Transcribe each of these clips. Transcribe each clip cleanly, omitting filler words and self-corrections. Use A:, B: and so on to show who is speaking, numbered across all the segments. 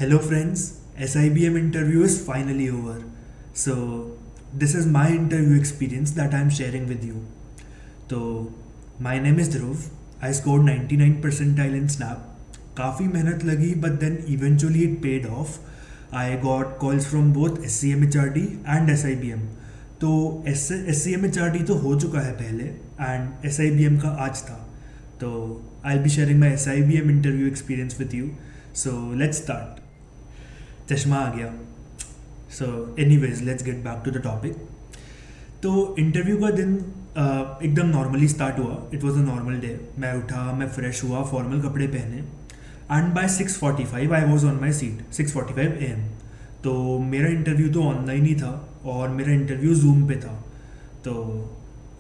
A: Hello, friends. SIBM interview is finally over. So, this is my interview experience that I'm sharing with you. So, my name is Dhruv. I scored 99 percentile in Snap. काफ़ी मेहनत लगी, but then eventually it paid off. I got calls from both SCMHRD and SIBM. तो SCMHRD तो हो चुका है पहले and SIBM का आज था. तो I'll be sharing my SIBM interview experience with you. So let's start. चश्मा आ गया. So anyways let's get back to the topic. तो इंटरव्यू का दिन एकदम नॉर्मली स्टार्ट हुआ. It was a normal day. मैं उठा, मैं फ्रेश हुआ, फॉर्मल कपड़े पहने and by 6:45 I was on my seat. 6:45 AM. तो मेरा इंटरव्यू तो ऑनलाइन ही था और मेरा इंटरव्यू जूम पे था. तो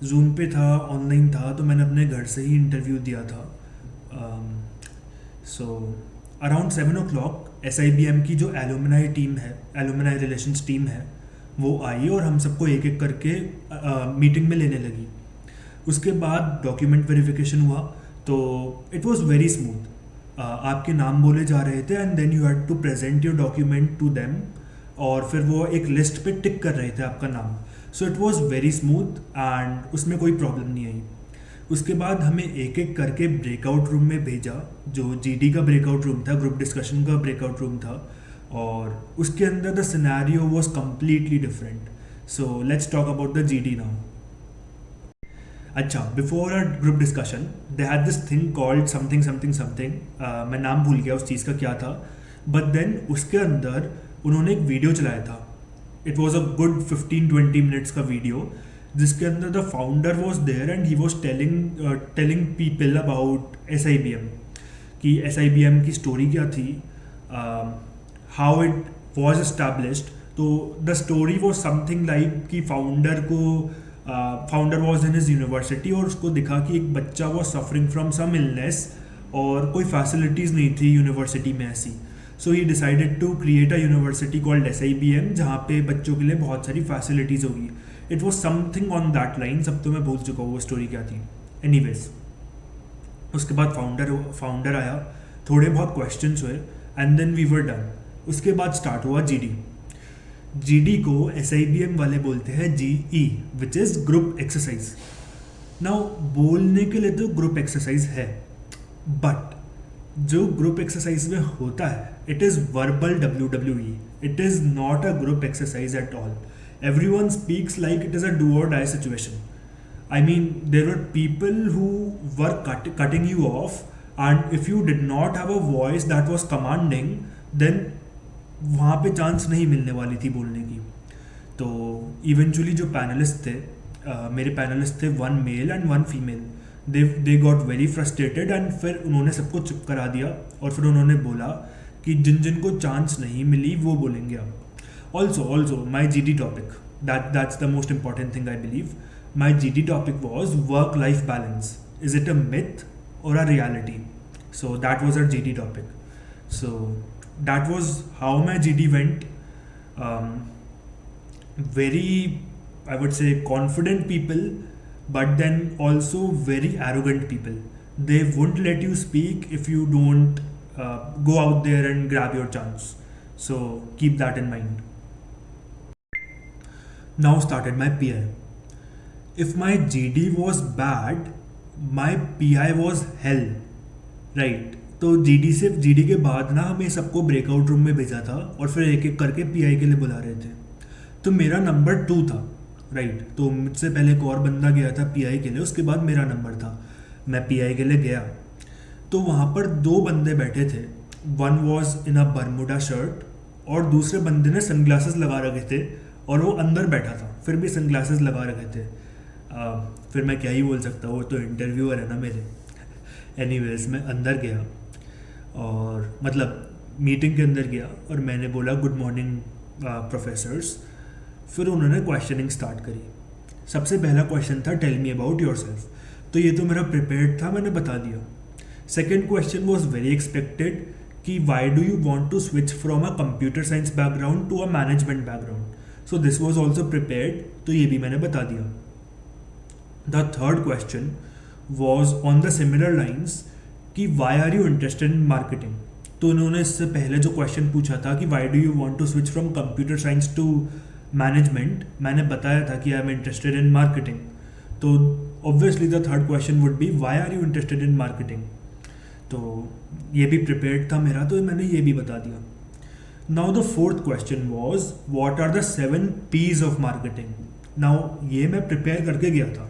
A: जूम पे था, ऑनलाइन था, तो मैंने अपने घर से ही इंटरव्यू दिया था. सो अराउंड 7 o'clock SIBM की जो एलुमनाई टीम है, एलुमनाई रिलेशंस टीम है, वो आई और हम सबको एक एक करके मीटिंग में लेने लगी. उसके बाद डॉक्यूमेंट वेरिफिकेशन हुआ. तो इट वाज वेरी स्मूथ. आपके नाम बोले जा रहे थे and then you had to present your document to them और फिर वो एक लिस्ट पे टिक कर रहे थे आपका नाम. So it was very smooth and उसमें कोई प्रॉब्लम नहीं आई. उसके बाद हमें एक एक करके ब्रेकआउट रूम में भेजा, जो GD का ब्रेकआउट रूम था, ग्रुप डिस्कशन का ब्रेकआउट रूम था. और उसके अंदर the scenario was completely different. So let's talk about the GD now. अच्छा, before a group discussion they had this thing called something something something. मैं नाम भूल गया उस चीज़ का क्या था. बट देन उसके अंदर उन्होंने एक वीडियो चलाया था. It was a good 15-20 minutes का वीडियो जिसके अंदर the founder was there and he was telling people about SIBM कि SIBM की स्टोरी क्या थी, हाउ इट वॉज एस्टैब्लिश्ड. तो the story was something like कि founder was in his university और उसको दिखा कि एक बच्चा was suffering from some illness और कोई फैसिलिटीज़ नहीं थी यूनिवर्सिटी में ऐसी. So he decided to create a university called SIBM जहाँ पे बच्चों के लिए बहुत सारी फैसिलिटीज़ होगी. It was something on that line. सब तो मैं भूल चुका हूँ वो स्टोरी क्या थी. एनीवेज उसके बाद फाउंडर आया, थोड़े बहुत क्वेश्चंस हुए and then we were done. उसके बाद स्टार्ट हुआ GD को SIBM वाले बोलते हैं GE which is group exercise. Now बोलने के लिए तो ग्रुप एक्सरसाइज है, बट जो ग्रुप एक्सरसाइज में होता है it is verbal WWE. It is not a group exercise at all. Everyone speaks like it is a do or die situation. I mean, there were people who were cutting you off, and if you did not have a voice that was commanding, then वहाँ पे chance नहीं मिलने वाली थी बोलने की. तो eventually जो पैनलिस्ट थे, मेरे पैनलिस्ट थे 1 male and 1 female. They got very frustrated and फिर उन्होंने सबको चुप करा दिया और फिर उन्होंने बोला कि जिन जिन को चांस नहीं मिली वो बोलेंगे अब. Also, my GD topic, that's the most important thing I believe. My GD topic was work-life balance. Is it a myth or a reality? So that was our GD topic. So that was how my GD went. Very, I would say, confident people, but then also very arrogant people. They won't let you speak if you don't go out there and grab your chance. So keep that in mind. Now started my PI. If my GD was bad, my PI was hell. Right? तो GD के बाद ना हमें सबको breakout room में भेजा था और फिर एक एक करके PI के लिए बुला रहे थे. तो मेरा नंबर 2 था. राइट? तो मुझसे पहले एक और बंदा गया था PI के लिए, उसके बाद मेरा नंबर था. मैं PI के लिए गया तो वहाँ पर 2 बंदे बैठे थे. One was in a Bermuda shirt और दूसरे बंदे ने सनग्लासेस लगा रखे थे और वो अंदर बैठा था, फिर भी सनग्लासेस लगा रखे थे. फिर मैं क्या ही बोल सकता हूँ, वो तो इंटरव्यूअर है ना मेरे. एनीवेज मैं अंदर गया और मतलब मीटिंग के अंदर गया और मैंने बोला गुड मॉर्निंग प्रोफेसर्स. फिर उन्होंने क्वेश्चनिंग स्टार्ट करी. सबसे पहला क्वेश्चन था tell me about yourself. तो ये तो मेरा प्रिपेयर्ड था, मैंने बता दिया. Second question was very expected कि why do you want to switch from a computer science background to a management background. So this was also prepared, तो ये भी मैंने बता दिया. The third question was on the similar lines कि why are you interested in marketing. तो उन्होंने इससे पहले जो क्वेश्चन पूछा था कि why do you want to switch from computer science to management, मैंने बताया था कि I am interested in marketing. तो obviously the third question would be why are you interested in marketing. तो ये भी प्रिपेयर्ड था मेरा, तो मैंने ये भी बता दिया। Now the fourth question was what are the 7 P's of marketing. Now ये मैं प्रिपेयर करके गया था,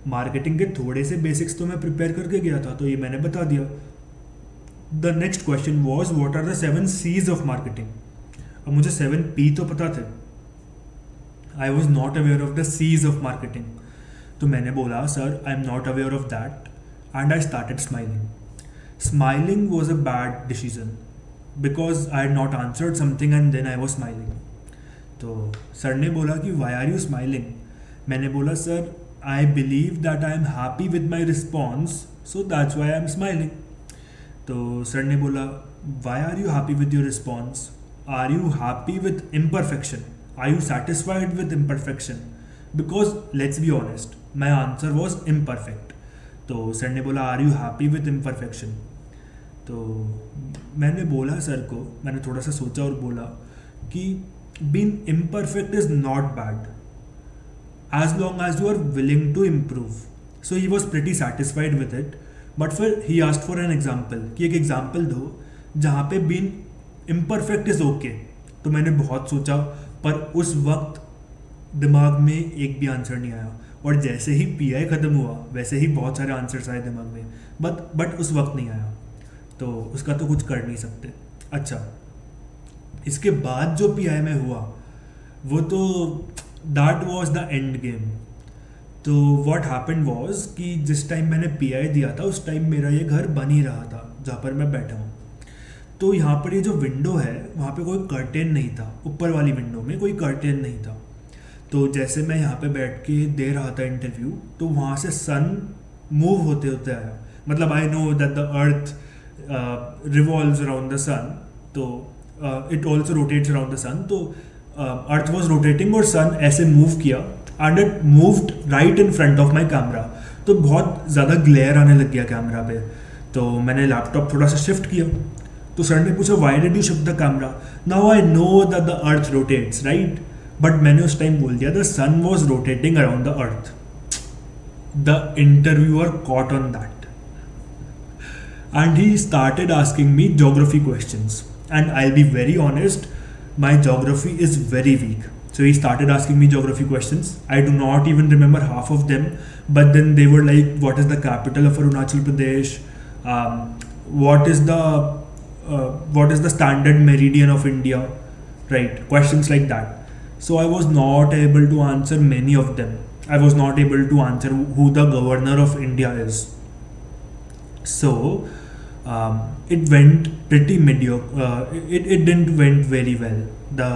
A: मार्केटिंग के थोड़े से बेसिक्स तो मैं प्रिपेयर करके गया था, तो ये मैंने बता दिया। The next question was what are the 7 C's of marketing. अब मुझे 7 P तो पता थे, I was not aware of the C's of marketing. तो मैंने बोला sir I am not aware of that, and I started smiling. Smiling was a bad decision because I had not answered something and then I was smiling. तो sir ने बोला कि why are you smiling. मैंने बोला sir I believe that I am happy with my response, so that's why I am smiling. तो sir ने बोला why are you happy with your response, are you happy with imperfection, are you satisfied with imperfection, because let's be honest my answer was imperfect. तो sir ने बोला are you happy with imperfection. तो मैंने बोला sir को, मैंने थोड़ा सा सोचा और बोला कि being imperfect is not bad as long as you are willing to improve. So he was pretty satisfied with it, but फिर he asked for an example कि एक example दो जहाँ पे being imperfect is okay. तो मैंने बहुत सोचा, पर उस वक्त दिमाग में एक भी आंसर नहीं आया, और जैसे ही पीआई ख़त्म हुआ वैसे ही बहुत सारे आंसर्स आए दिमाग में, बट उस वक्त नहीं आया, तो उसका तो कुछ कर नहीं सकते। अच्छा, इसके बाद जो पीआई में हुआ वो तो that was the end game. तो वॉट हैपन वॉज कि जिस टाइम मैंने पीआई दिया था उस टाइम मेरा ये घर बन ही रहा था जहाँ पर मैं बैठा हूँ। तो यहाँ पर ये जो विंडो है वहाँ पे कोई कर्टेन नहीं था, ऊपर वाली विंडो में कोई कर्टेन नहीं था। तो जैसे मैं यहाँ पे बैठ के दे रहा था इंटरव्यू, तो वहाँ से सन मूव होते होते आया। मतलब I know that the earth revolves around the sun, तो it also rotates around the sun. तो अर्थ वॉज रोटेटिंग और सन ऐसे मूव किया and it moved right in front of my camera. तो बहुत ज़्यादा ग्लेयर आने लग गया कैमरा पे, तो मैंने लैपटॉप थोड़ा सा शिफ्ट किया। तो सर ने पूछा why did you shift the camera, now I know that the earth rotates right, but मैंने उस टाइम बोल दिया the sun was rotating around the earth. The interviewer caught on that and he started asking me geography questions, and I will be very honest, my geography is very weak. So he started asking me geography questions. I do not even remember half of them, but then they were like, what is the capital of Arunachal Pradesh? What is the standard meridian of India? Right, questions like that. So I was not able to answer many of them. I was not able to answer who the governor of India is. So it went pretty mediocre. It didn't went very well. The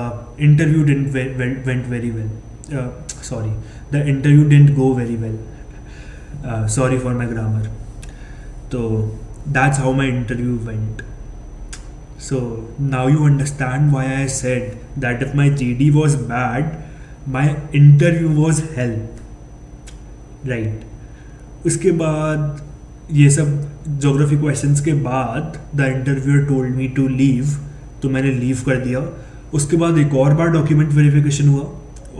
A: interview didn't went very well. Sorry, the interview didn't go very well. Sorry for my grammar. So that's how my interview went. So now you understand why I said that if my GD was bad, my interview was hell. Right. उसके बाद ये सब geography questions के बाद the interviewer told me to leave, तो मैंने leave कर दिया। उसके बाद एक और बार डॉक्यूमेंट वेरिफिकेशन हुआ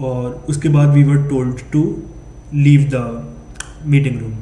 A: और उसके बाद we were told to leave the meeting room.